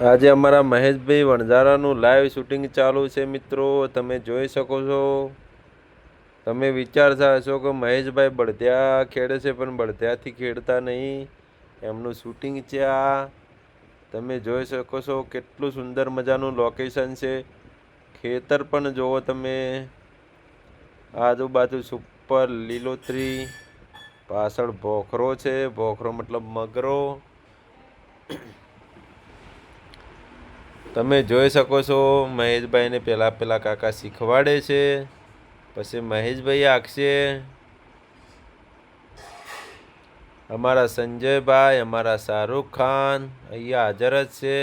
આજે અમારા મહેશભાઈ વણઝારાનું live shooting ચાલુ છે મિત્રો, તમે જોઈ શકો છો। તમે વિચારતા હશો કે મહેશભાઈ બળદિયા ખેડે છે, પણ બળદિયાથી ખેડતા નહીં, એમનું શૂટિંગ છે આ। તમે જોઈ શકો છો કેટલું સુંદર મજાનું લોકેશન છે। ખેતર પણ જુઓ તમે, આજુબાજુ સુપર લીલોતરી, પાછળ ભોખરો છે, ભોખરો મતલબ મગરો। તમે જોઈ શકો છો મહેશભાઈને પેલા કાકા શીખવાડે છે, પછી મહેશભાઈ આખશે। અમારા સંજયભાઈ, અમારા શાહરુખ ખાન અહીંયા હાજર જ છે,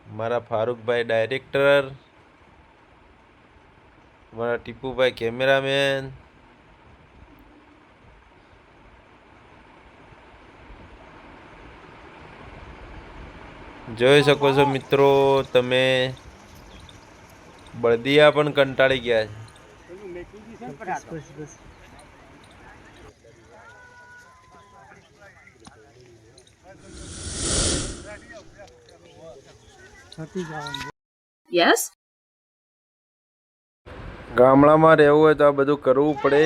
અમારા ફારૂકભાઈ ડાયરેક્ટર, અમારા ટીપુભાઈ કેમેરામેન। જોઈ શકો છો મિત્રો તમે, બળદિયા પણ કંટાળી ગયા છે। યસ, ગામડામાં રહેવું હોય તો આ બધું કરવું પડે।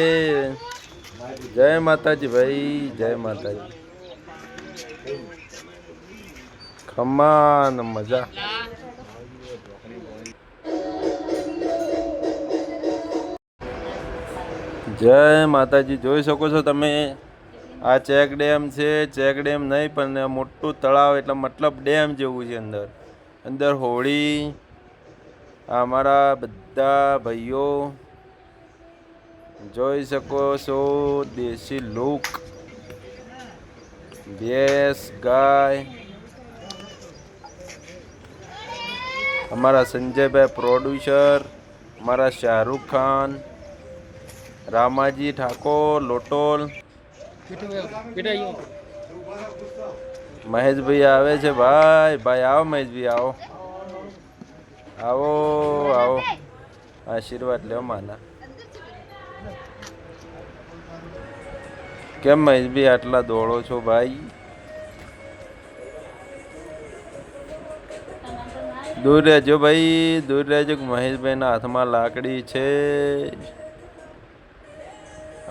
જય માતાજી ભાઈ, જય માતાજી। ખમાન મજા। જય માતાજી। જોઈ શકો છો તમે, આ ચેક ડેમ છે, ચેક ડેમ નહીં પણ મોટું તળાવ, એટલે મતલબ ડેમ જેવું છે। અંદર હોળી, અમારા બધા ભાઈઓ જોઈ શકો છો, દેશી લુક, ભેંસ ગાય, અમારા સંજયભાઈ પ્રોડ્યુસર, અમારા શાહરુખ ખાન, રામાજી ઠાકોર લોટોલ, મહેશભાઈ આવે છે। ભાઈ ભાઈ આવો મહેશભાઈ, આવો આવો આવો, આશીર્વાદ લ્યો માના। કેમ મહેશભાઈ આટલા દોડો છો ભાઈ? દૂર રહેજો ભાઈ, દૂર રહેજો। મહેશભાઈના હાથમાં લાકડી છે।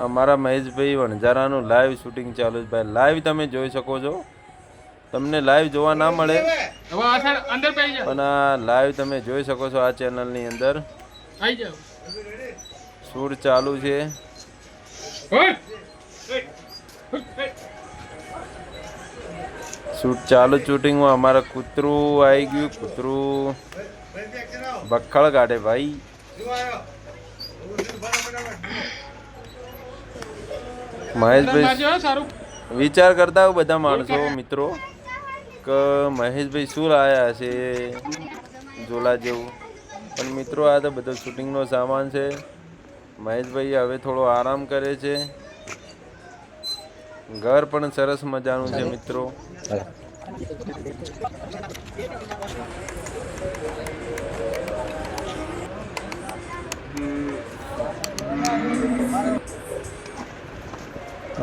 અમારા મહેશભાઈ વણઝારાનું લાઈવ શૂટિંગ ચાલુ છે ભાઈ, લાઈવ તમે જોઈ શકો છો। તમને લાઈવ જોવા ના મળે, પણ આ લાઈવ તમે જોઈ શકો છો। આ ચેનલની અંદર શૂટ ચાલુ છે। શૂટ ચાલુ, શૂટિંગમાં અમારા કૂતરું આવી ગયું, કૂતરું બખડ કાઢે ભાઈ। મહેશભાઈ વિચાર કરતા હોય બધા માણસો મિત્રો કે મહેશભાઈ શું લાયા છે ઝોલા જેવું, પણ મિત્રો આ તો બધો શૂટિંગનો સામાન છે। મહેશભાઈ હવે થોડો આરામ કરે છે। ઘર પણ સરસ મજાનું છે મિત્રો।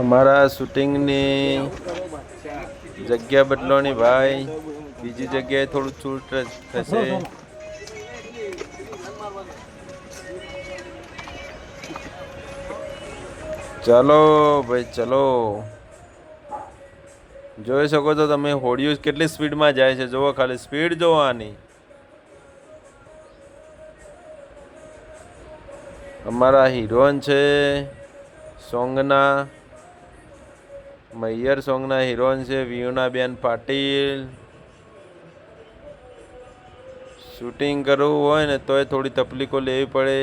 અમારા શૂટિંગની જગ્યા બદલવાની ભાઈ, બીજી જગ્યાએ થોડું છૂટ થશે। ચાલો ભાઈ ચલો। જોઈ શકો છો તમે, હોડીઓ કેટલી સ્પીડમાં જાય છે, જોવો ખાલી સ્પીડ જોવાની। અમારા હિરોઈન છે સોંગના, મૈયર સોંગના હિરોઈન છે વિયુનાબેન પાટીલ। શૂટિંગ કરવું હોય ને તોય થોડી તકલીફો લેવી પડે।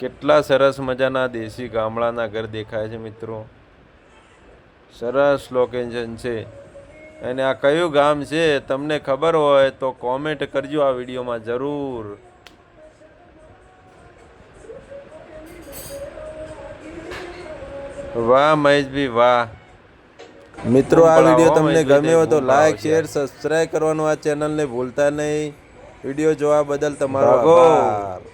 કેટલા સરસ મજાના દેશી ગામડાના ઘર દેખાય છે મિત્રો, સરસ લોકેશન છે। અને આ કયું ગામ છે તમને ખબર હોય તો કોમેન્ટ કરજો આ વિડીયોમાં જરૂર। વાહ મહેશભાઈ વાહ। મિત્રો આ વિડીયો તમને ગમ્યો હોય તો લાઈક શેર સબસ્ક્રાઈબ કરવાનું આ ચેનલને ભૂલતા નહીં। વિડીયો જોવા બદલ તમારો આભાર।